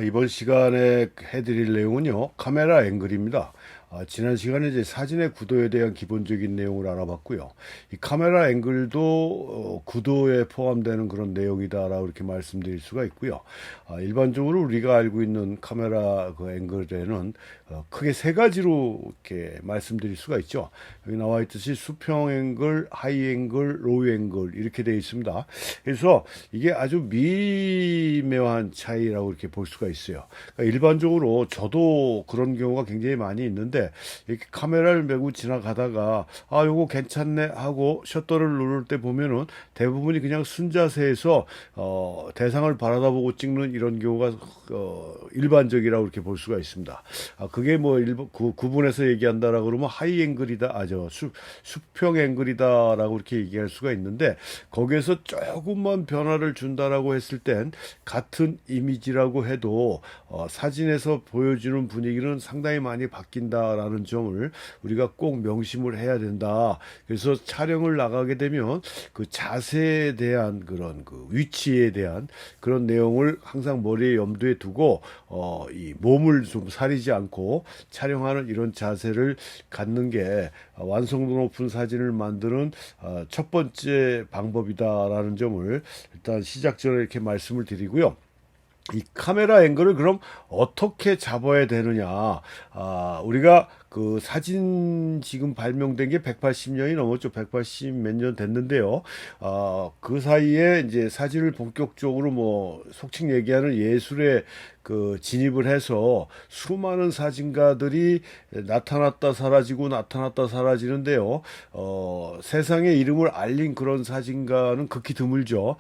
이번 시간에 해드릴 내용은요, 카메라 앵글입니다. 지난 시간에 이제 사진의 구도에 대한 기본적인 내용을 알아봤고요. 이 카메라 앵글도 구도에 포함되는 그런 내용이다라고 이렇게 말씀드릴 수가 있고요. 일반적으로 우리가 알고 있는 카메라 그 앵글에는 크게 세 가지로 이렇게 말씀드릴 수가 있죠. 여기 나와 있듯이 수평 앵글, 하이 앵글, 로우 앵글 이렇게 되어 있습니다. 그래서 이게 아주 미묘한 차이라고 이렇게 볼 수가 있어요. 그러니까 일반적으로 저도 그런 경우가 굉장히 많이 있는데 이렇게 카메라를 메고 지나가다가 요거 괜찮네 하고 셔터를 누를 때 보면은 대부분이 그냥 순자세에서 대상을 바라다보고 찍는 이런 경우가 일반적이라고 이렇게 볼 수가 있습니다. 그게 뭐 구분해서 얘기한다라 그러면 하이 앵글이다, 수평 앵글이다라고 이렇게 얘기할 수가 있는데 거기에서 조금만 변화를 준다라고 했을 땐 같은 이미지라고 해도 사진에서 보여주는 분위기는 상당히 많이 바뀐다라는 점을 우리가 꼭 명심을 해야 된다. 그래서 촬영을 나가게 되면 그 자세에 대한 그런 그 위치에 대한 그런 내용을 항상 머리에 염두에 두고 이 몸을 좀 사리지 않고 촬영하는 이런 자세를 갖는 게 완성도 높은 사진을 만드는 첫 번째 방법이다라는 점을 일단 시작 전에 이렇게 말씀을 드리고요. 이 카메라 앵글을 그럼 어떻게 잡아야 되느냐? 우리가 그 사진 지금 발명된 게 180년이 넘었죠. 180 몇 년 됐는데요. 그 사이에 이제 사진을 본격적으로 뭐 속칭 얘기하는 예술에 그 진입을 해서 수많은 사진가들이 나타났다 사라지고 나타났다 사라지는데요. 세상에 이름을 알린 그런 사진가는 극히 드물죠.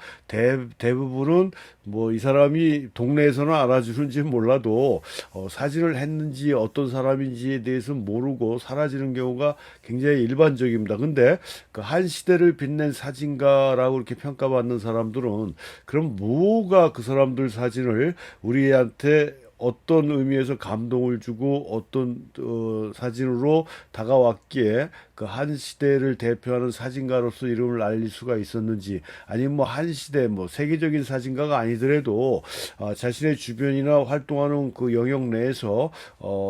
대부분은 뭐 이 사람이 동네에서는 알아주는지 몰라도 사진을 했는지 어떤 사람인지에 대해서 모르고 사라지는 경우가 굉장히 일반적입니다. 근데 그 한 시대를 빛낸 사진가라고 이렇게 평가받는 사람들은 그럼 뭐가 그 사람들 사진을 우리한테 어떤 의미에서 감동을 주고 어떤 사진으로 다가왔기에 그 한 시대를 대표하는 사진가로서 이름을 알릴 수가 있었는지, 아니면 뭐 한 시대 뭐 세계적인 사진가가 아니더라도 자신의 주변이나 활동하는 그 영역 내에서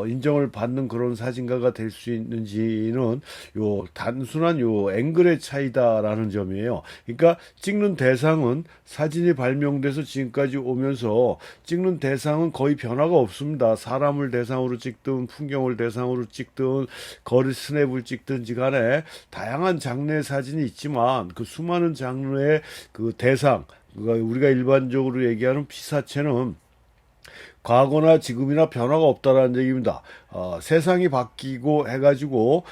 인정을 받는 그런 사진가가 될 수 있는지는 요 단순한 요 앵글의 차이다라는 점이에요. 그러니까 찍는 대상은 사진이 발명돼서 지금까지 오면서 찍는 대상은 거의 변화가 없습니다. 사람을 대상으로 찍든 풍경을 대상으로 찍든 거리 스냅을 찍든지 간에 다양한 장르의 사진이 있지만 그 수많은 장르의 그 대상, 그러니까 우리가 일반적으로 얘기하는 피사체는 과거나 지금이나 변화가 없다라는 얘기입니다. 세상이 바뀌고 해가지고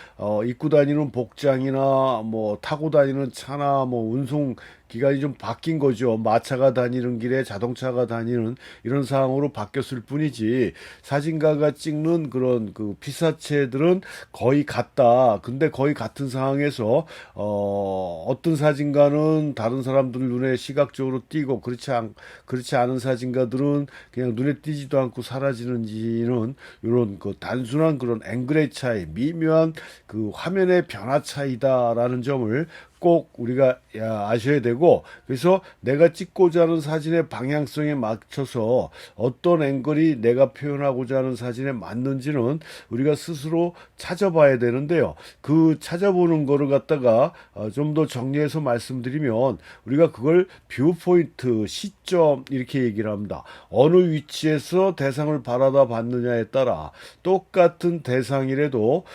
입고 다니는 복장이나 뭐 타고 다니는 차나 뭐 운송 기간이 좀 바뀐 거죠. 마차가 다니는 길에 자동차가 다니는 이런 상황으로 바뀌었을 뿐이지 사진가가 찍는 그런 그 피사체들은 거의 같다. 근데 거의 같은 상황에서 어떤 사진가는 다른 사람들 눈에 시각적으로 띄고 그렇지 않은 사진가들은 그냥 눈에 띄지도 않고 사라지는지는 이런 그 단순한 그런 앵글의 차이, 미묘한 그 화면의 변화 차이다라는 점을 꼭 우리가 아셔야 되고, 그래서 내가 찍고자 하는 사진의 방향성에 맞춰서 어떤 앵글이 내가 표현하고자 하는 사진에 맞는지는 우리가 스스로 찾아봐야 되는데요. 그 찾아보는 거를 갖다가 좀 더 정리해서 말씀드리면 우리가 그걸 뷰 포인트, 시점 이렇게 얘기를 합니다. 어느 위치에서 대상을 바라다 봤느냐에 따라 똑같은 대상이라도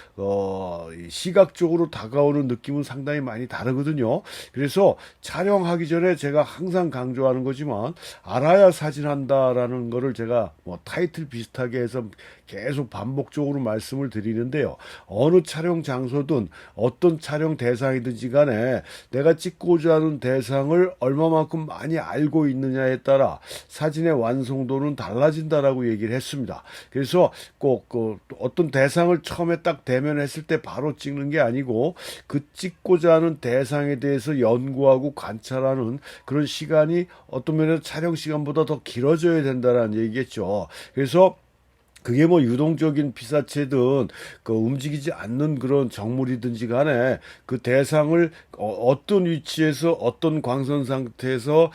시각적으로 다가오는 느낌은 상당히 많이 다르거든요. 그래서 촬영하기 전에 제가 항상 강조하는 거지만 알아야 사진한다라는 거를 제가 뭐 타이틀 비슷하게 해서 계속 반복적으로 말씀을 드리는데요. 어느 촬영 장소든 어떤 촬영 대상이든지 간에 내가 찍고자 하는 대상을 얼마만큼 많이 알고 있느냐에 따라 사진의 완성도는 달라진다라고 얘기를 했습니다. 그래서 꼭 어떤 대상을 처음에 딱 대면했을 때 바로 찍는 게 아니고 그 찍고자 하는 대상에 대해서 연구하고 관찰하는 그런 시간이 어떤 면에서 촬영 시간보다 더 길어져야 된다는 얘기겠죠. 그래서 그게 뭐 유동적인 피사체든 그 움직이지 않는 그런 정물이든지 간에 그 대상을 어떤 위치에서 어떤 광선 상태에서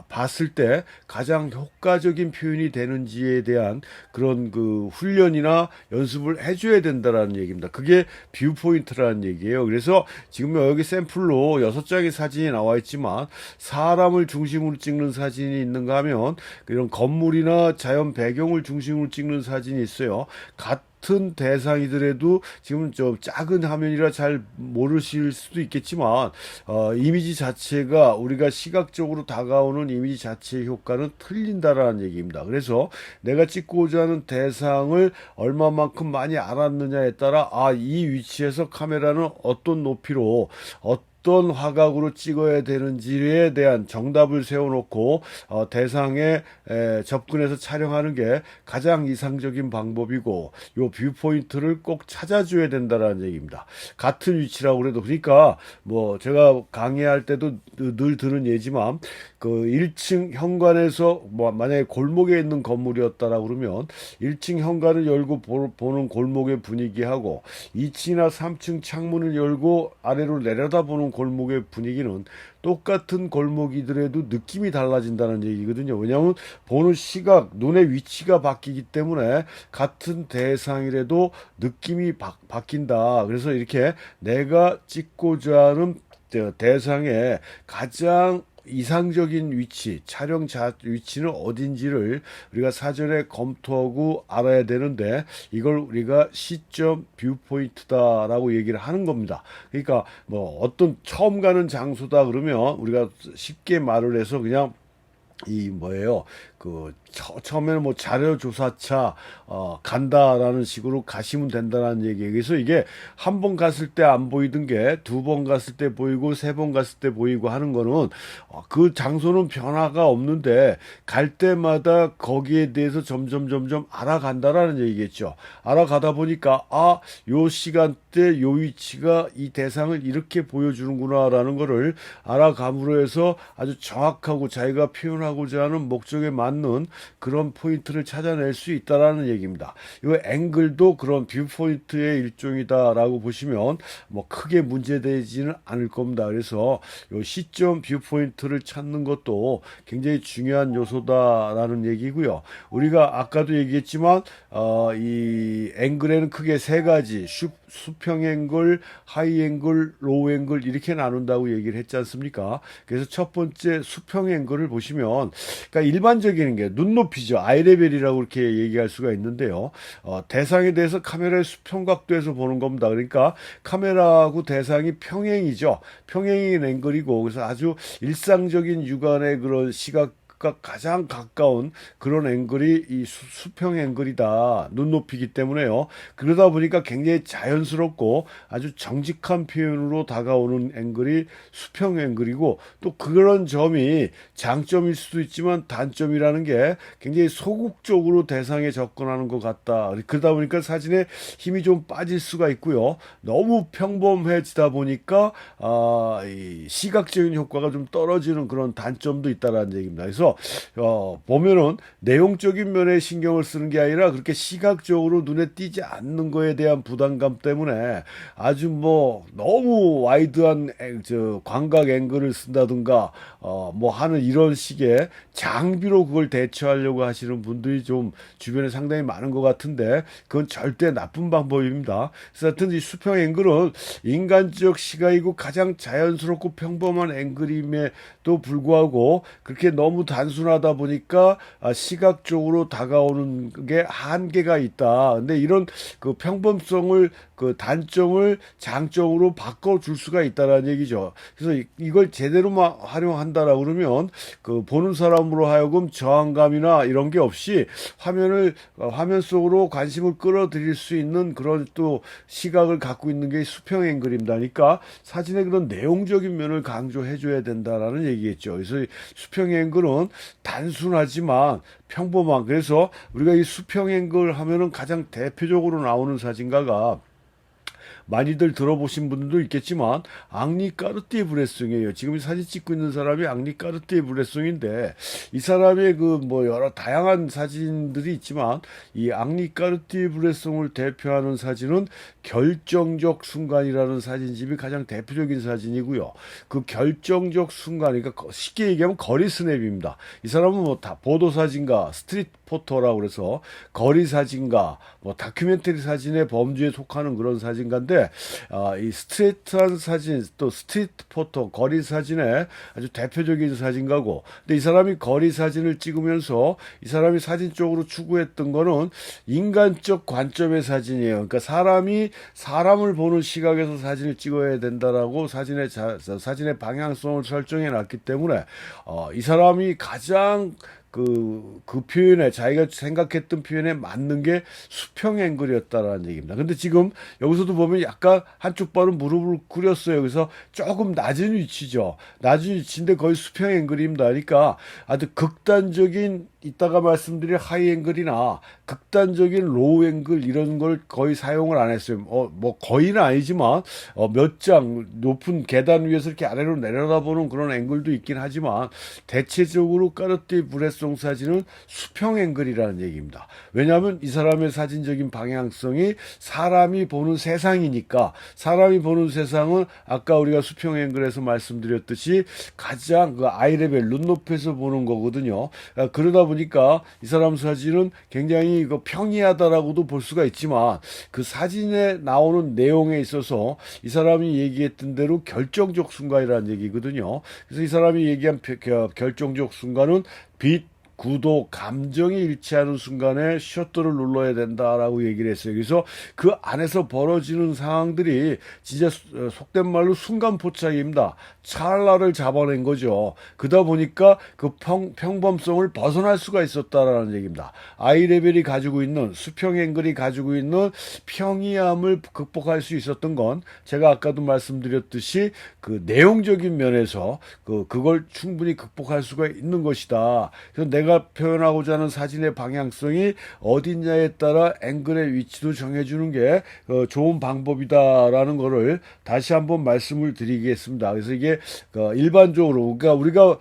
봤을 때 가장 효과적인 표현이 되는지에 대한 그런 그 훈련이나 연습을 해줘야 된다라는 얘기입니다. 그게 뷰 포인트라는 얘기예요. 그래서 지금 여기 샘플로 6장의 사진이 나와 있지만 사람을 중심으로 찍는 사진이 있는가 하면 이런 건물이나 자연 배경을 중심으로 찍는 사진이 있어요. 같은 대상이더라도 지금 좀 작은 화면이라 잘 모르실 수도 있겠지만 이미지 자체가 우리가 시각적으로 다가오는 이미지 자체의 효과는 틀린다라는 얘기입니다. 그래서 내가 찍고자 하는 대상을 얼마만큼 많이 알았느냐에 따라 이 위치에서 카메라는 어떤 높이로 어떤 화각으로 찍어야 되는지에 대한 정답을 세워놓고 대상에 접근해서 촬영하는 게 가장 이상적인 방법이고 요 뷰포인트를 꼭 찾아줘야 된다라는 얘기입니다. 같은 위치라고 그래도 그러니까 뭐 제가 강의할 때도 늘 드는 예지만 그 1층 현관에서 뭐 만약에 골목에 있는 건물이었다라고 그러면 1층 현관을 열고 보는 골목의 분위기하고 2층이나 3층 창문을 열고 아래로 내려다보는 골목의 분위기는 똑같은 골목이더라도 느낌이 달라진다는 얘기거든요. 왜냐하면 보는 시각, 눈의 위치가 바뀌기 때문에 같은 대상이라도 느낌이 바뀐다. 그래서 이렇게 내가 찍고자 하는 대상의 가장 이상적인 위치, 촬영 위치는 어딘지를 우리가 사전에 검토하고 알아야 되는데 이걸 우리가 시점 뷰 포인트다라고 얘기를 하는 겁니다. 그러니까 뭐 어떤 처음 가는 장소다 그러면 우리가 쉽게 말을 해서 그냥 이 뭐예요? 그 처음에는 뭐 자료조사차 간다라는 식으로 가시면 된다는 얘기예요. 그래서 이게 한 번 갔을 때 안 보이던 게 두 번 갔을 때 보이고 세 번 갔을 때 보이고 하는 거는 그 장소는 변화가 없는데 갈 때마다 거기에 대해서 점점 알아간다라는 얘기겠죠. 알아가다 보니까 요 시간대 요 위치가 이 대상을 이렇게 보여주는구나라는 거를 알아감으로 해서 아주 정확하고 자기가 표현하고자 하는 목적에 맞는 그런 포인트를 찾아낼 수 있다라는 얘기입니다. 이 앵글도 그런 뷰 포인트의 일종이다라고 보시면 뭐 크게 문제되지는 않을 겁니다. 그래서 이 시점 뷰 포인트를 찾는 것도 굉장히 중요한 요소다라는 얘기고요. 우리가 아까도 얘기했지만 이 앵글에는 크게 세 가지 수평 앵글, 하이 앵글, 로우 앵글 이렇게 나눈다고 얘기를 했지 않습니까? 그래서 첫 번째 수평 앵글을 보시면 그러니까 일반적인 게 눈높이죠. 아이레벨이라고 이렇게 얘기할 수가 있는데요. 대상에 대해서 카메라의 수평 각도에서 보는 겁니다. 그러니까 카메라하고 대상이 평행이죠. 평행인 앵글이고 그래서 아주 일상적인 육안의 그런 시각 가장 가까운 그런 앵글이 이 수평 앵글이다. 눈높이기 때문에요. 그러다 보니까 굉장히 자연스럽고 아주 정직한 표현으로 다가오는 앵글이 수평 앵글이고 또 그런 점이 장점일 수도 있지만 단점이라는 게 굉장히 소극적으로 대상에 접근하는 것 같다. 그러다 보니까 사진에 힘이 좀 빠질 수가 있고요. 너무 평범해지다 보니까 이 시각적인 효과가 좀 떨어지는 그런 단점도 있다라는 얘기입니다. 그래서 보면은 내용적인 면에 신경을 쓰는 게 아니라 그렇게 시각적으로 눈에 띄지 않는 거에 대한 부담감 때문에 아주 뭐 너무 와이드한 광각 앵글을 쓴다든가 뭐 하는 이런 식의 장비로 그걸 대처하려고 하시는 분들이 좀 주변에 상당히 많은 것 같은데 그건 절대 나쁜 방법입니다. 그래서 하여튼 이 수평 앵글은 인간적 시각이고 가장 자연스럽고 평범한 앵글임에도 불구하고 그렇게 너무 단순하다 보니까 시각적으로 다가오는 게 한계가 있다. 근데 이런 그 평범성을 그 단점을 장점으로 바꿔줄 수가 있다라는 얘기죠. 그래서 이걸 제대로만 활용한다라 그러면 그 보는 사람으로 하여금 저항감이나 이런 게 없이 화면 속으로 관심을 끌어들일 수 있는 그런 또 시각을 갖고 있는 게 수평 앵글입니다. 그러니까 사진의 그런 내용적인 면을 강조해줘야 된다라는 얘기겠죠. 그래서 수평 앵글은 단순하지만 평범한 그래서 우리가 이 수평 앵글 하면은 가장 대표적으로 나오는 사진가가 많이들 들어보신 분들도 있겠지만 앙리 까르띠에 브레송이에요. 지금 사진 찍고 있는 사람이 앙리 까르띠에 브레송인데 이 사람의 그 뭐 여러 다양한 사진들이 있지만 이 앙리 까르띠에 브레송을 대표하는 사진은 결정적 순간이라는 사진집이 가장 대표적인 사진이고요. 그 결정적 순간, 그러니까 쉽게 얘기하면 거리 스냅입니다. 이 사람은 뭐 다 보도 사진가, 스트릿 포토라고 그래서 거리 사진가, 뭐 다큐멘터리 사진의 범주에 속하는 그런 사진가인데, 이 스트레이트한 사진, 또 스트리트 포토, 거리 사진의 아주 대표적인 사진가고, 근데 이 사람이 거리 사진을 찍으면서 이 사람이 사진 쪽으로 추구했던 거는 인간적 관점의 사진이에요. 그러니까 사람이 사람을 보는 시각에서 사진을 찍어야 된다라고 사진의 방향성을 설정해 놨기 때문에 이 사람이 가장 그 표현에, 자기가 생각했던 표현에 맞는 게 수평 앵글이었다라는 얘기입니다. 근데 지금 여기서도 보면 약간 한쪽 발은 무릎을 꿇었어요. 그래서 조금 낮은 위치죠. 낮은 위치인데 거의 수평 앵글입니다. 그러니까 아주 극단적인, 이따가 말씀드릴 하이 앵글이나 극단적인 로우 앵글 이런 걸 거의 사용을 안 했어요. 뭐 거의는 아니지만 몇 장 높은 계단 위에서 이렇게 아래로 내려다보는 그런 앵글도 있긴 하지만 대체적으로 까르띠에 브레송 사진은 수평 앵글이라는 얘기입니다. 왜냐하면 이 사람의 사진적인 방향성이 사람이 보는 세상이니까, 사람이 보는 세상은 아까 우리가 수평 앵글에서 말씀드렸듯이 가장 그 아이 레벨, 눈높이에서 보는 거거든요. 그러다 보니까 이 사람 사진은 굉장히 이거 평이하다라고도 볼 수가 있지만 그 사진에 나오는 내용에 있어서 이 사람이 얘기했던 대로 결정적 순간이라는 얘기거든요. 그래서 이 사람이 얘기한 결정적 순간은 빛, 구도, 감정이 일치하는 순간에 셔터를 눌러야 된다라고 얘기를 했어요. 그래서 그 안에서 벌어지는 상황들이 진짜 속된 말로 순간 포착입니다. 찰나를 잡아낸 거죠. 그러다 보니까 그 평범성을 벗어날 수가 있었다라는 얘기입니다. 아이 레벨이 가지고 있는, 수평 앵글이 가지고 있는 평이함을 극복할 수 있었던 건 제가 아까도 말씀드렸듯이 그 내용적인 면에서 그걸 충분히 극복할 수가 있는 것이다. 그래서 내가 표현하고자 하는 사진의 방향성이 어딨냐에 따라 앵글의 위치도 정해주는 게 좋은 방법이다라는 거를 다시 한번 말씀을 드리겠습니다. 그래서 이게 일반적으로, 그러니까 우리가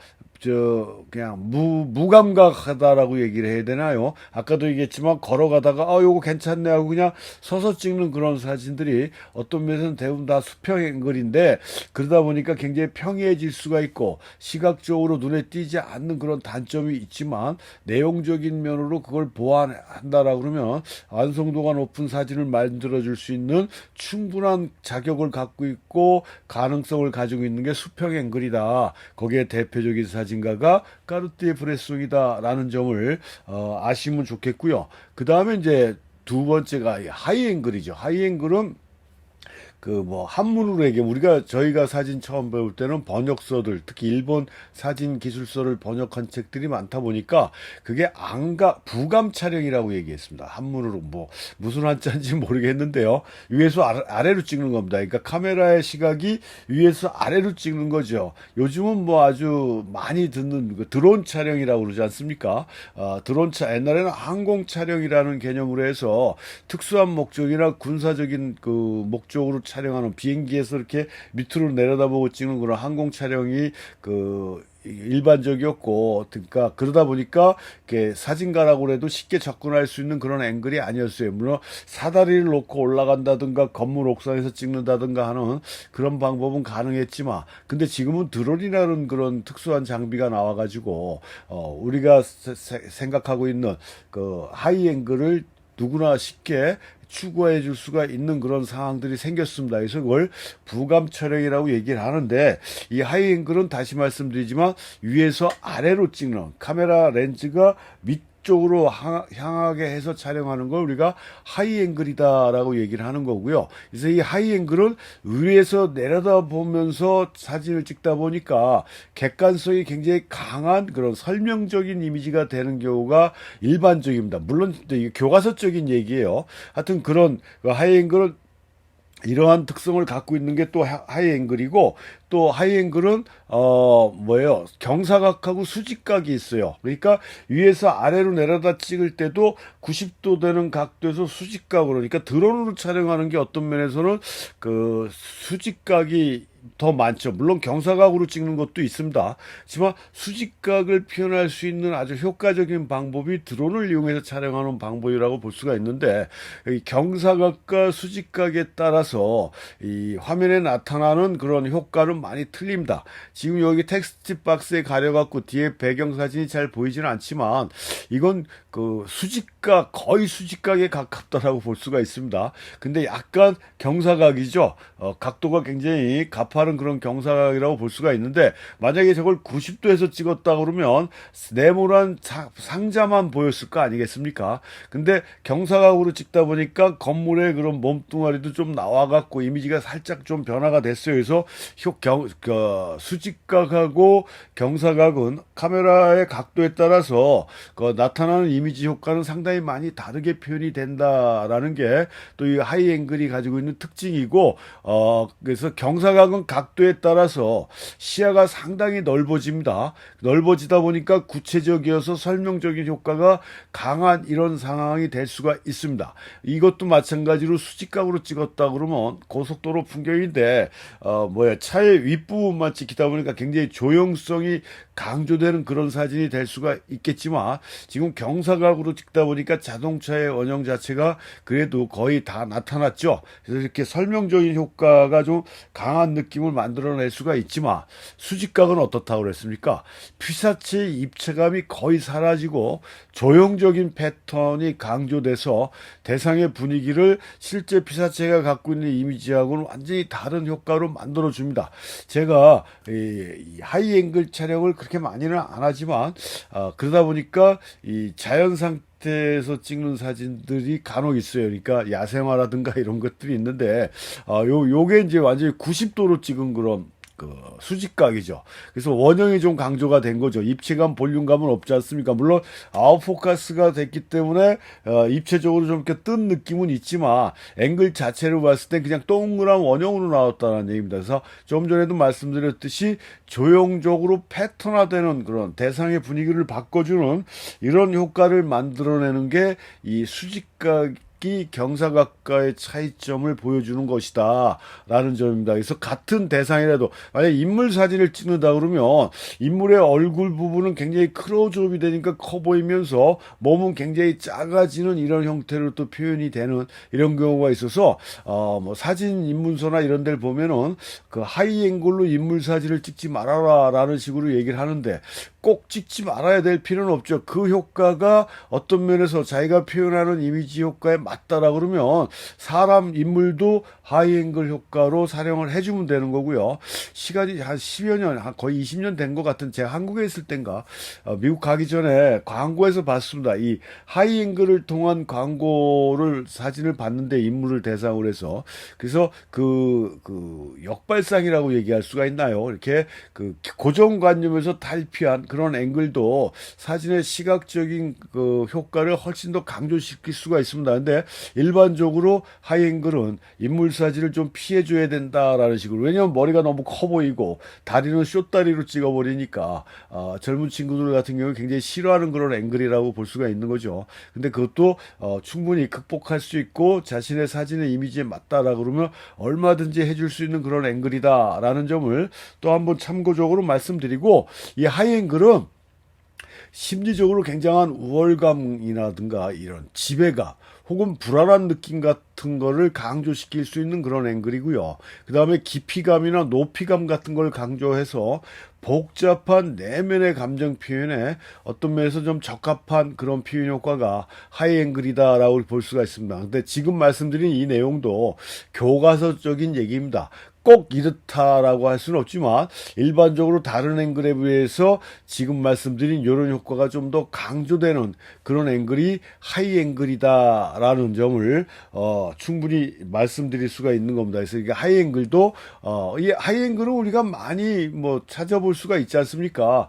그냥 무감각하다라고 얘기를 해야 되나요? 아까도 얘기했지만 걸어가다가 요거 괜찮네 하고 그냥 서서 찍는 그런 사진들이 어떤 면에서는 대부분 다 수평 앵글인데, 그러다 보니까 굉장히 평이해질 수가 있고 시각적으로 눈에 띄지 않는 그런 단점이 있지만 내용적인 면으로 그걸 보완한다라고 그러면 완성도가 높은 사진을 만들어줄 수 있는 충분한 자격을 갖고 있고 가능성을 가지고 있는 게 수평 앵글이다. 거기에 대표적인 사진가가 까르띠에 브레송이다라는 점을 아시면 좋겠고요. 그 다음에 이제 두 번째가 하이 앵글이죠. 하이 앵글은 한문으로 얘기하면 저희가 사진 처음 배울 때는 번역서들, 특히 일본 사진 기술서를 번역한 책들이 많다 보니까 그게 부감 촬영이라고 얘기했습니다. 한문으로 무슨 한자인지 모르겠는데요. 위에서 아래로 찍는 겁니다. 그러니까 카메라의 시각이 위에서 아래로 찍는 거죠. 요즘은 아주 많이 듣는 드론 촬영이라고 그러지 않습니까? 옛날에는 항공 촬영이라는 개념으로 해서 특수한 목적이나 군사적인 목적으로 촬영하는, 비행기에서 이렇게 밑으로 내려다보고 찍는 그런 항공 촬영이 일반적이었고, 그러니까 그러다 보니까 사진가라고 해도 쉽게 접근할 수 있는 그런 앵글이 아니었어요. 물론 사다리를 놓고 올라간다든가 건물 옥상에서 찍는다든가 하는 그런 방법은 가능했지만, 근데 지금은 드론이라는 그런 특수한 장비가 나와가지고 우리가 생각하고 있는 하이 앵글을 누구나 쉽게 추구해 줄 수가 있는 그런 상황들이 생겼습니다. 그래서 그걸 부감 촬영이라고 얘기를 하는데, 이 하이 앵글은 다시 말씀드리지만 위에서 아래로 찍는, 카메라 렌즈가 밑쪽으로 향하게 해서 촬영하는 걸 우리가 하이 앵글이다라고 얘기를 하는 거고요. 그래서 이 하이 앵글은 위에서 내려다보면서 사진을 찍다 보니까 객관성이 굉장히 강한 그런 설명적인 이미지가 되는 경우가 일반적입니다. 물론 이게 교과서적인 얘기예요. 하여튼 그런 하이 앵글은 이러한 특성을 갖고 있는 게 또 하이 앵글이고, 또 하이 앵글은 뭐예요? 경사각하고 수직각이 있어요. 그러니까 위에서 아래로 내려다 찍을 때도 90도 되는 각도에서 수직각으로, 그러니까 드론으로 촬영하는 게 어떤 면에서는 그 수직각이 더 많죠. 물론 경사각으로 찍는 것도 있습니다. 하지만 수직각을 표현할 수 있는 아주 효과적인 방법이 드론을 이용해서 촬영하는 방법이라고 볼 수가 있는데, 이 경사각과 수직각에 따라서 이 화면에 나타나는 그런 효과는 많이 틀립니다. 지금 여기 텍스트 박스에 가려갖고 뒤에 배경 사진이 잘 보이지는 않지만, 이건 그 수직각, 거의 수직각에 가깝다라고 볼 수가 있습니다. 근데 약간 경사각이죠. 각도가 굉장히 가파른 그런 경사각이라고 볼 수가 있는데, 만약에 저걸 90도에서 찍었다 그러면 네모난 상자만 보였을 거 아니겠습니까? 근데 경사각으로 찍다 보니까 건물의 그런 몸뚱아리도 좀 나와갖고 이미지가 살짝 좀 변화가 됐어요. 그래서 수직각하고 경사각은 카메라의 각도에 따라서 나타나는 이미지 효과는 상당히 많이 다르게 표현이 된다라는 게 또 이 하이 앵글이 가지고 있는 특징이고, 그래서 경사각은 각도에 따라서 시야가 상당히 넓어집니다. 넓어지다 보니까 구체적이어서 설명적인 효과가 강한 이런 상황이 될 수가 있습니다. 이것도 마찬가지로 수직각으로 찍었다 그러면 고속도로 풍경인데 차의 윗부분만 찍히다 보니까 굉장히 조형성이 강조되는 그런 사진이 될 수가 있겠지만, 지금 경사각으로 찍다 보니까 자동차의 원형 자체가 그래도 거의 다 나타났죠. 그래서 이렇게 설명적인 효과가 좀 강한 느낌을 만들어낼 수가 있지만, 수직각은 어떻다고 그랬습니까? 피사체의 입체감이 거의 사라지고 조형적인 패턴이 강조돼서 대상의 분위기를 실제 피사체가 갖고 있는 이미지하고는 완전히 다른 효과로 만들어줍니다. 제가 이 하이 앵글 촬영을 그렇게 많이는 안 하지만, 그러다 보니까 이 자연 상태에서 찍는 사진들이 간혹 있어요. 그러니까 야생화라든가 이런 것들이 있는데, 요게 이제 완전히 90도로 찍은 그런 수직각이죠. 그래서 원형이 좀 강조가 된 거죠. 입체감, 볼륨감은 없지 않습니까? 물론 아웃포커스가 됐기 때문에 입체적으로 좀 이렇게 뜬 느낌은 있지만, 앵글 자체로 봤을 때 그냥 동그란 원형으로 나왔다는 얘기입니다. 그래서 좀 전에도 말씀드렸듯이 조형적으로 패턴화되는 그런 대상의 분위기를 바꿔주는 이런 효과를 만들어내는 게 이 수직각 경사각과의 차이점을 보여주는 것이다 라는 점입니다. 그래서 같은 대상이라도 만약 인물 사진을 찍는다 그러면 인물의 얼굴 부분은 굉장히 클로즈업이 되니까 커 보이면서 몸은 굉장히 작아지는 이런 형태로 또 표현이 되는 이런 경우가 있어서, 사진 입문서나 이런 데를 보면은 그 하이 앵글로 인물 사진을 찍지 말아라 라는 식으로 얘기를 하는데, 꼭 찍지 말아야 될 필요는 없죠. 그 효과가 어떤 면에서 자기가 표현하는 이미지 효과에 맞다라 그러면 사람 인물도 하이앵글 효과로 촬영을 해주면 되는 거고요. 시간이 한 10여 년, 거의 20년 된 것 같은, 제가 한국에 있을 땐가 미국 가기 전에 광고에서 봤습니다. 이 하이앵글을 통한 광고를 사진을 봤는데, 인물을 대상으로 해서. 그래서 그 역발상이라고 얘기할 수가 있나요? 이렇게 그 고정관념에서 탈피한 그런 앵글도 사진의 시각적인 그 효과를 훨씬 더 강조시킬 수가 있습니다. 근데 일반적으로 하이앵글은 인물 사진을 좀 피해줘야 된다라는 식으로, 왜냐면 머리가 너무 커 보이고 다리는 숏다리로 찍어버리니까 젊은 친구들 같은 경우는 굉장히 싫어하는 그런 앵글이라고 볼 수가 있는 거죠. 근데 그것도 충분히 극복할 수 있고 자신의 사진의 이미지에 맞다라 그러면 얼마든지 해줄 수 있는 그런 앵글이다라는 점을 또 한번 참고적으로 말씀드리고, 이 하이앵글은 심리적으로 굉장한 우월감이라든가 이런 지배감 혹은 불안한 느낌 같은 거를 강조시킬 수 있는 그런 앵글이고요. 그 다음에 깊이감이나 높이감 같은 걸 강조해서 복잡한 내면의 감정 표현에 어떤 면에서 좀 적합한 그런 표현 효과가 하이앵글이다라고 볼 수가 있습니다. 근데 지금 말씀드린 이 내용도 교과서적인 얘기입니다. 꼭 이렇다라고 할 수는 없지만 일반적으로 다른 앵글에 비해서 지금 말씀드린 이런 효과가 좀 더 강조되는 그런 앵글이 하이 앵글이다라는 점을 충분히 말씀드릴 수가 있는 겁니다. 그래서 이게 하이 앵글도 이 하이 앵글은 우리가 많이 뭐 찾아볼 수가 있지 않습니까?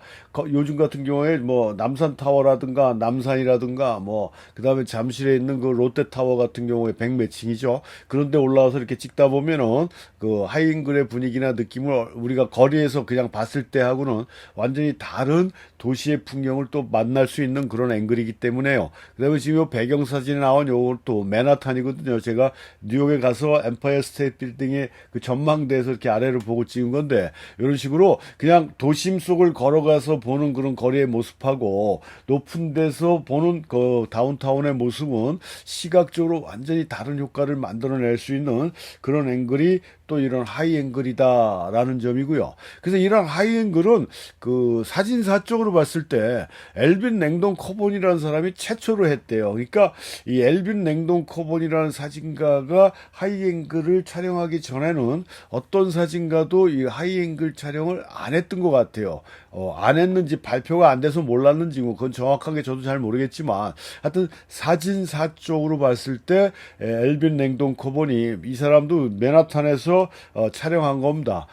요즘 같은 경우에 뭐 남산타워라든가 남산이라든가 뭐 그다음에 잠실에 있는 그 롯데타워 같은 경우에 100매칭이죠. 그런데 올라와서 이렇게 찍다 보면은 그 하이앵글의 분위기나 느낌을 우리가 거리에서 그냥 봤을 때 하고는 완전히 다른 도시의 풍경을 또 만날 수 있는 그런 앵글이기 때문에요. 그다음에 지금 요 배경사진에 나온 요것도 맨하탄이거든요. 제가 뉴욕에 가서 엠파이어 스테이트 빌딩의 그 전망대에서 이렇게 아래를 보고 찍은 건데 이런 식으로 그냥 도심 속을 걸어가서 보는 그런 거리의 모습하고 높은 데서 보는 그 다운타운의 모습은 시각적으로 완전히 다른 효과를 만들어낼 수 있는 그런 앵글이 또 이런 하이 앵글이다라는 점이고요. 그래서 이런 하이 앵글은 그 사진사 쪽으로 봤을 때 엘빈 랭동 코본이라는 사람이 최초로 했대요. 그러니까 이 엘빈 랭동 코본이라는 사진가가 하이 앵글을 촬영하기 전에는 어떤 사진가도 이 하이 앵글 촬영을 안 했던 것 같아요. 안 했는지 발표가 안 돼서 몰랐는지 뭐 그건 정확하게 저도 잘 모르겠지만 하여튼 사진사 쪽으로 봤을 때 엘빈 랭동 코본이 이 사람도 맨하탄에서 촬영한 겁니다.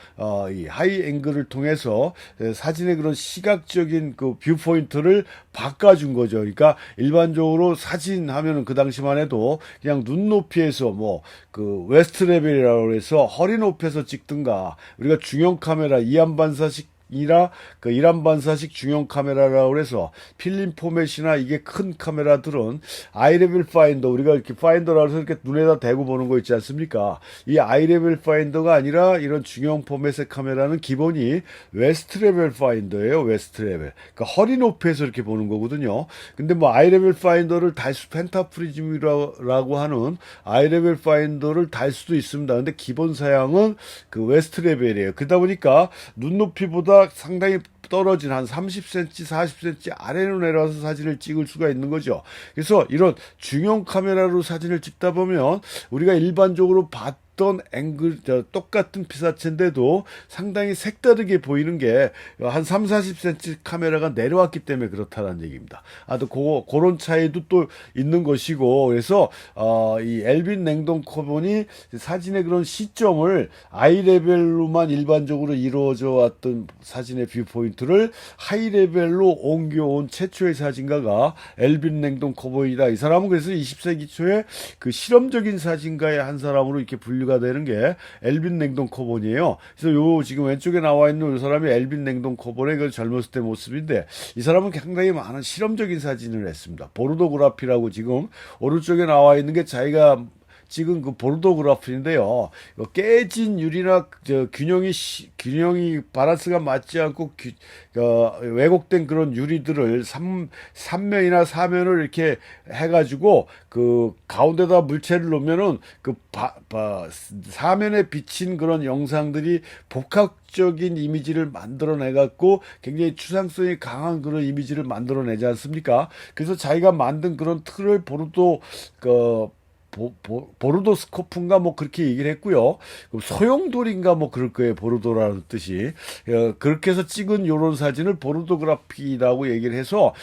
이 하이 앵글을 통해서 사진의 그런 시각적인 그 뷰포인트를 바꿔준 거죠. 그러니까 일반적으로 사진 하면은 그 당시만 해도 그냥 눈높이에서 뭐 그 웨스트 레벨이라고 해서 허리 높이에서 찍든가 우리가 중형 카메라 이안 반사식 이라 그 이란 반사식 중형 카메라라고 해서 필름 포맷이나 이게 큰 카메라들은 아이레벨 파인더 우리가 이렇게 파인더라고 해서 이렇게 눈에다 대고 보는 거 있지 않습니까? 이 아이레벨 파인더가 아니라 이런 중형 포맷의 카메라는 기본이 웨스트 레벨 파인더예요. 웨스트 레벨. 그러니까 허리 높이에서 이렇게 보는 거거든요. 근데 뭐 아이레벨 파인더를 달 수 펜타프리즘이라고 하는 아이레벨 파인더를 달 수도 있습니다. 근데 기본 사양은 그 웨스트 레벨이에요. 그러다 보니까 눈높이보다 상당히 떨어진 한 30cm, 40cm 아래로 내려와서 사진을 찍을 수가 있는 거죠. 그래서 이런 중형 카메라로 사진을 찍다 보면 우리가 일반적으로 봤던 앵글, 똑같은 피사체인데도 상당히 색다르게 보이는 게 한 3, 40cm 카메라가 내려왔기 때문에 그렇다는 얘기입니다. 또 그런 차이도 또 있는 것이고, 그래서, 이 엘빈 랭동 코본이 사진의 그런 시점을 아이 레벨로만 일반적으로 이루어져 왔던 사진의 뷰포인트를 하이 레벨로 옮겨온 최초의 사진가가 엘빈 랭동 코본이다. 이 사람은 그래서 20세기 초에 그 실험적인 사진가의 한 사람으로 이렇게 분류가 되는 게 엘빈 랭동 코본이에요. 그래서 요 지금 왼쪽에 나와 있는 이 사람이 엘빈 랭동 코본의 그 젊었을 때 모습인데 이 사람은 상당히 많은 실험적인 사진을 했습니다. 보르도그라피라고 지금 오른쪽에 나와 있는 게 자기가 찍은 그 보르도그라피인데요. 깨진 유리나 균형이 바란스가 맞지 않고 왜곡된 그런 유리들을 3면이나 4면을 이렇게 해가지고 그 가운데다 물체를 놓으면은 그 사면에 비친 그런 영상들이 복합적인 이미지를 만들어내 갖고 굉장히 추상성이 강한 그런 이미지를 만들어내지 않습니까? 그래서 자기가 만든 그런 틀을 보르도스코프인가 뭐 그렇게 얘기를 했고요. 소용돌인가 뭐 그럴 거예요. 보르도라는 뜻이. 그렇게 해서 찍은 요런 사진을 보르도그라피라고 얘기를 해서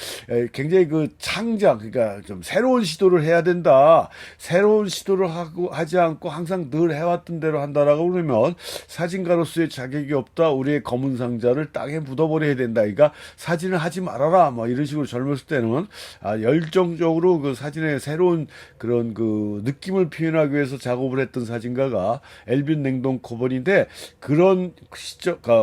굉장히 그 창작, 그러니까 좀 새로운 시도를 해야 된다. 새로운 시도를 하지 않고 항상 늘 해왔던 대로 한다라고 그러면 사진가로서의 자격이 없다. 우리의 검은 상자를 땅에 묻어버려야 된다. 그러니까 사진을 하지 말아라. 뭐 이런 식으로 젊었을 때는 열정적으로 그 사진의 새로운 그런 그 느낌을 표현하기 위해서 작업을 했던 사진가가 엘빈 랭동 코본인데 그런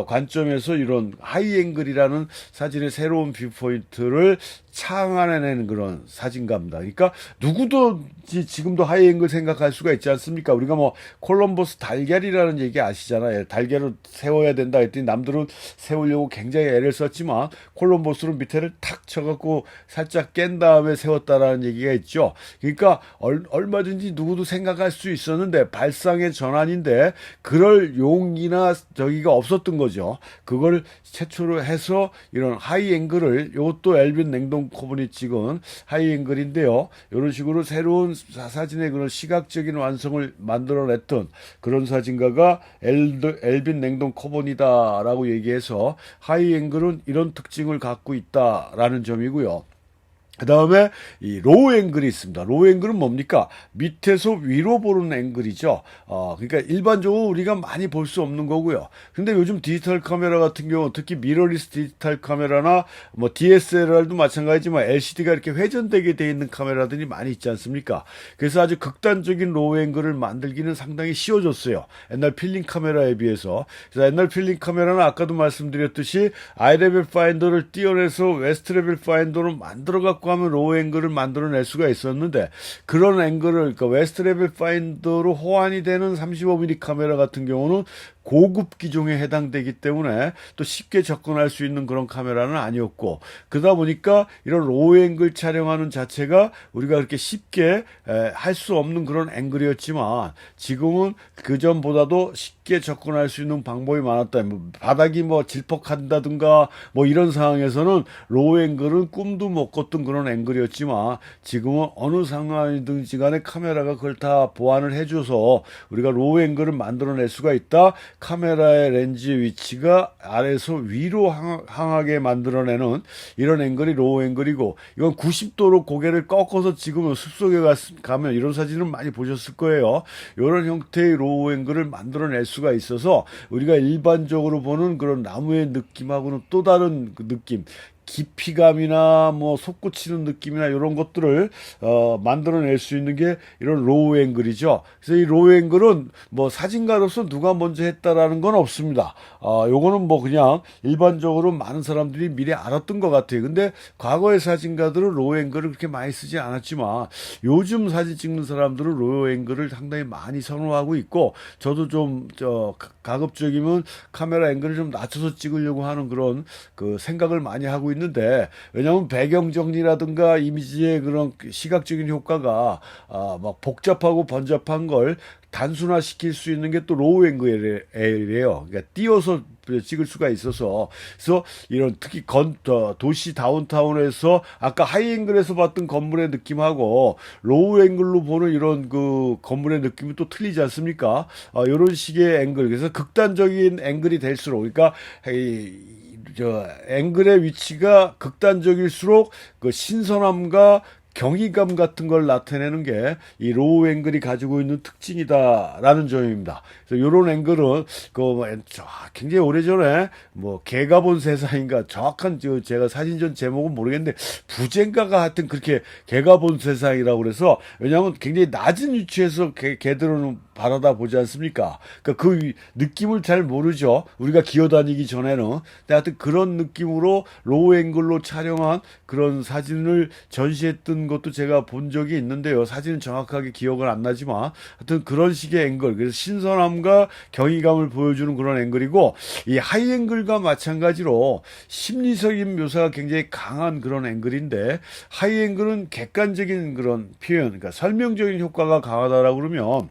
관점에서 이런 하이앵글이라는 사진의 새로운 뷰포인트를 창안해내는 그런 사진가입니다. 그러니까 누구도 지금도 하이앵글 생각할 수가 있지 않습니까? 우리가 뭐 콜럼버스 달걀이라는 얘기 아시잖아요. 달걀을 세워야 된다 했더니 남들은 세우려고 굉장히 애를 썼지만 콜럼버스는 밑에를 탁 쳐갖고 살짝 깬 다음에 세웠다라는 얘기가 있죠. 그러니까 얼마 얼마든지 누구도 생각할 수 있었는데 발상의 전환인데 그럴 용기나 저기가 없었던 거죠. 그걸 최초로 해서 이런 하이 앵글을 이것도 엘빈 냉동 코본이 찍은 하이 앵글인데요. 이런 식으로 새로운 사진의 그런 시각적인 완성을 만들어냈던 그런 사진가가 엘빈 냉동 코본이다라고 얘기해서 하이 앵글은 이런 특징을 갖고 있다라는 점이고요. 그 다음에 이 로우 앵글이 있습니다. 로우 앵글은 뭡니까? 밑에서 위로 보는 앵글이죠. 그러니까 일반적으로 우리가 많이 볼 수 없는 거고요. 근데 요즘 디지털 카메라 같은 경우 특히 미러리스 디지털 카메라나 뭐 DSLR도 마찬가지지만 LCD가 이렇게 회전되게 되어 있는 카메라들이 많이 있지 않습니까? 그래서 아주 극단적인 로우 앵글을 만들기는 상당히 쉬워졌어요. 옛날 필름 카메라에 비해서. 그래서 옛날 필름 카메라는 아까도 말씀드렸듯이 아이 레벨 파인더를 띄어내서 웨스트 레벨 파인더로 만들어 갖고 하면 로우 앵글을 만들어낼 수가 있었는데 그런 앵글을 그러니까 웨스트 레벨 파인더로 호환이 되는 35mm 카메라 같은 경우는 고급 기종에 해당되기 때문에 또 쉽게 접근할 수 있는 그런 카메라는 아니었고 그러다 보니까 이런 로우 앵글 촬영하는 자체가 우리가 그렇게 쉽게 할 수 없는 그런 앵글이었지만 지금은 그 전보다도 쉽게 접근할 수 있는 방법이 많았다. 뭐 바닥이 뭐 질퍽한다든가 뭐 이런 상황에서는 로우 앵글은 꿈도 못 꿨던 그런 앵글이었지만 지금은 어느 상황이든지 간에 카메라가 그걸 다 보완을 해줘서 우리가 로우 앵글을 만들어낼 수가 있다. 카메라의 렌즈 위치가 아래에서 위로 향하게 만들어내는 이런 앵글이 로우 앵글이고 이건 90도로 고개를 꺾어서 지금은 숲속에 가면 이런 사진을 많이 보셨을 거예요. 이런 형태의 로우 앵글을 만들어낼 수가 있어서 우리가 일반적으로 보는 그런 나무의 느낌하고는 또 다른 그 느낌 깊이감이나 뭐 솟구치는 느낌이나 이런 것들을 만들어낼 수 있는 게 이런 로우 앵글이죠. 그래서 이 로우 앵글은 뭐 사진가로서 누가 먼저 했다라는 건 없습니다. 요거는 뭐 그냥 일반적으로 많은 사람들이 미리 알았던 것 같아요. 근데 과거의 사진가들은 로우 앵글을 그렇게 많이 쓰지 않았지만 요즘 사진 찍는 사람들은 로우 앵글을 상당히 많이 선호하고 있고 저도 좀 가급적이면 카메라 앵글을 좀 낮춰서 찍으려고 하는 그런 그 생각을 많이 하고 있는데 왜냐하면 배경 정리라든가 이미지의 그런 시각적인 효과가 막 복잡하고 번잡한 걸 단순화시킬 수 있는 게 또 로우 앵글이래요. 그러니까 띄어서 찍을 수가 있어서 그래서 이런 특히 도시 다운타운에서 아까 하이 앵글에서 봤던 건물의 느낌하고 로우 앵글로 보는 이런 그 건물의 느낌이 또 틀리지 않습니까? 이런 식의 앵글 그래서 극단적인 앵글이 될수록 그러니까 앵글의 위치가 극단적일수록 그 신선함과 경이감 같은 걸 나타내는 게 이 로우 앵글이 가지고 있는 특징이다라는 점입니다. 그래서 이런 앵글은 굉장히 오래전에 뭐 개가 본 세상인가 정확한 제가 사진전 제목은 모르겠는데 부젠가가 하여튼 그렇게 개가 본 세상이라고 그래서 왜냐하면 굉장히 낮은 위치에서 개들은 바라다 보지 않습니까? 그러니까 그 느낌을 잘 모르죠. 우리가 기어다니기 전에는. 근데 하여튼 그런 느낌으로 로우 앵글로 촬영한 그런 사진을 전시했던 것도 제가 본 적이 있는데요. 사진은 정확하게 기억은 안 나지만 하여튼 그런 식의 앵글. 그래서 신선함과 경이감을 보여주는 그런 앵글이고 이 하이 앵글과 마찬가지로 심리적인 묘사가 굉장히 강한 그런 앵글인데 하이 앵글은 객관적인 그런 표현, 그러니까 설명적인 효과가 강하다라고 그러면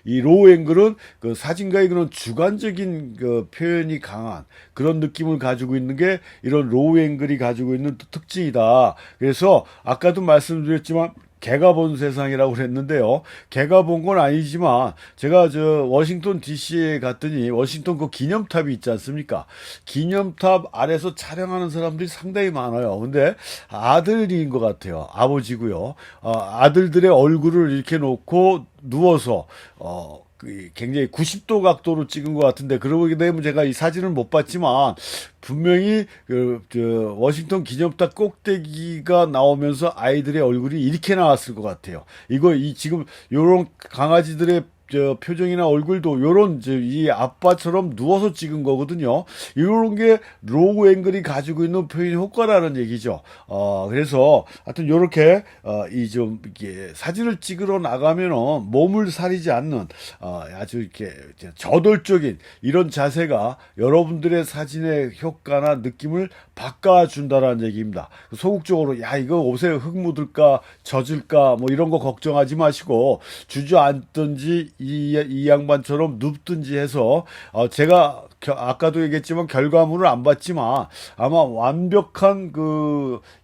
이 로우 앵글은 그 사진가의 그런 주관적인 그 표현이 강한 그런 느낌을 가지고 있는 게 이런 로우 앵글이 가지고 있는 특징이다. 그래서 아까도 말씀드렸지만 개가 본 세상이라고 그랬는데요. 개가 본 건 아니지만 제가 워싱턴 DC에 갔더니 워싱턴 그 기념탑이 있지 않습니까? 기념탑 아래서 촬영하는 사람들이 상당히 많아요. 근데 아들인 것 같아요. 아버지고요. 아들들의 얼굴을 이렇게 놓고 누워서 굉장히 90도 각도로 찍은 것 같은데 그러게 되면 제가 이 사진을 못 봤지만 분명히 워싱턴 기념탑 꼭대기가 나오면서 아이들의 얼굴이 이렇게 나왔을 것 같아요. 지금 요런 강아지들의 저 표정이나 얼굴도 요런 이 아빠처럼 누워서 찍은 거거든요. 이런 게 로우 앵글이 가지고 있는 표현 효과라는 얘기죠. 그래서 하여튼 요렇게 이 좀 이게 사진을 찍으러 나가면은 몸을 사리지 않는 아주 이렇게 저돌적인 이런 자세가 여러분들의 사진의 효과나 느낌을 바꿔준다라는 얘기입니다. 소극적으로 야 이거 옷에 흙 묻을까 젖을까 뭐 이런 거 걱정하지 마시고 주저앉든지 이 양반처럼 눕든지 해서 제가 아까도 얘기했지만 결과물을 안 봤지만 아마 완벽한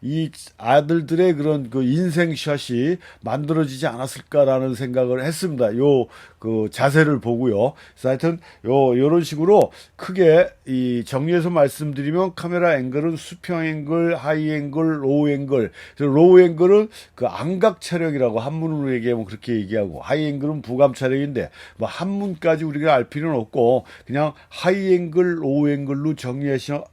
이 아들들의 그런 그 인생샷이 만들어지지 않았을까라는 생각을 했습니다. 그 자세를 보고요. 그래서 하여튼 요런 식으로 크게 이 정리해서 말씀드리면 카메라 앵글은 수평 앵글, 하이 앵글, 로우 앵글. 그래서 로우 앵글은 그 안각 촬영이라고 한문으로 얘기하면 그렇게 얘기하고 하이 앵글은 부감 촬영인데 뭐 한문까지 우리가 알 필요는 없고 그냥 하이 앵글, 로우 앵글로 정리해서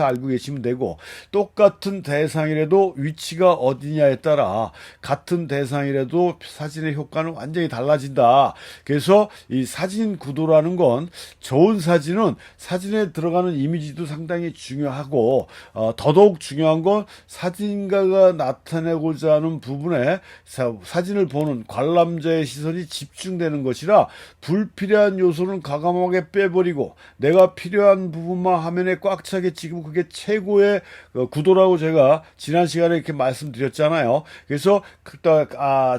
알고 계시면 되고 똑같은 대상이라도 위치가 어디냐에 따라 같은 대상이라도 사진의 효과는 완전히 달라진다. 그래서 이 사진 구도라는 건 좋은 사진은 사진에 들어가는 이미지도 상당히 중요하고 더더욱 중요한 건 사진가가 나타내고자 하는 부분에 사진을 보는 관람자의 시선이 집중되는 것이라 불필요한 요소는 과감하게 빼버리고 내가 필요한 부분만 화면에 꽉 차게 찍으면 그게 최고의 구도라고 제가 지난 시간에 이렇게 말씀드렸잖아요. 그래서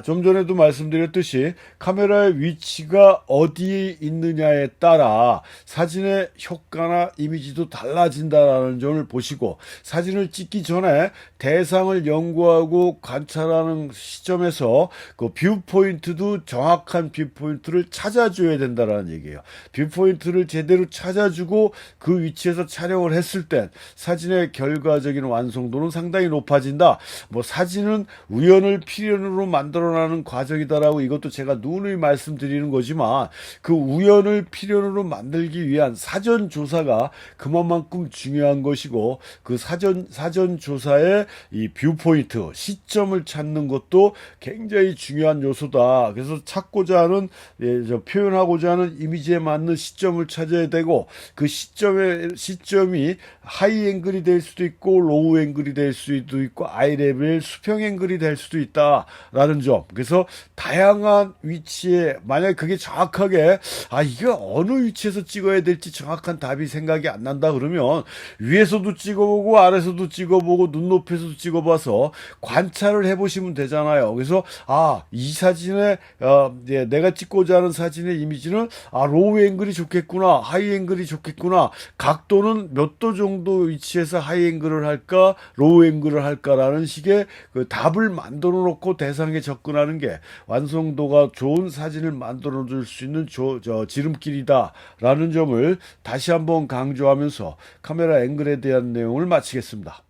좀 전에도 말씀드렸듯이 카메라의 위치가 어디에 있느냐에 따라 사진의 효과나 이미지도 달라진다라는 점을 보시고 사진을 찍기 전에 대상을 연구하고 관찰하는 시점에서 그 뷰 포인트도 정확한 뷰 포인트를 찾아줘야 된다라는 얘기예요. 뷰 포인트를 제대로 찾아주고 그 위치에서 촬영을 했을 때 사진의 결과적인 완성도는 상당히 높아진다. 뭐 사진은 우연을 필연으로 만들어나는 과정이다라고 이것도 제가 누누이 말씀드리는 거지만 그 우연을 필연으로 만들기 위한 사전 조사가 그만큼 중요한 것이고 그 사전 조사의 이 뷰 포인트 시점을 찾는 것도 굉장히 중요한 요소다. 그래서 찾고자 하는 표현하고자 하는 이미지에 맞는 시점을 찾아야 되고 그 시점이 하이 앵글이 될 수도 있고 로우 앵글이 될 수도 있고 아이 레벨 수평 앵글이 될 수도 있다라는 점. 그래서 다양한 위치에 만약 그게 정확하게 이게 어느 위치에서 찍어야 될지 정확한 답이 생각이 안 난다 그러면 위에서도 찍어보고 아래서도 찍어보고 눈높이에서도 찍어봐서 관찰을 해보시면 되잖아요. 그래서 이 사진에 내가 찍고자 하는 사진의 이미지는 로우 앵글이 좋겠구나, 하이 앵글이 좋겠구나, 각도는 몇 도 정도 위치에서 하이 앵글을 할까, 로우 앵글을 할까라는 식의 그 답을 만들어 놓고 대상에 접근하는 게 완성도가 좋은 사진을 만들어 줄 수 있는 지름길이다라는 점을 다시 한번 강조하면서 카메라 앵글에 대한 내용을 마치겠습니다.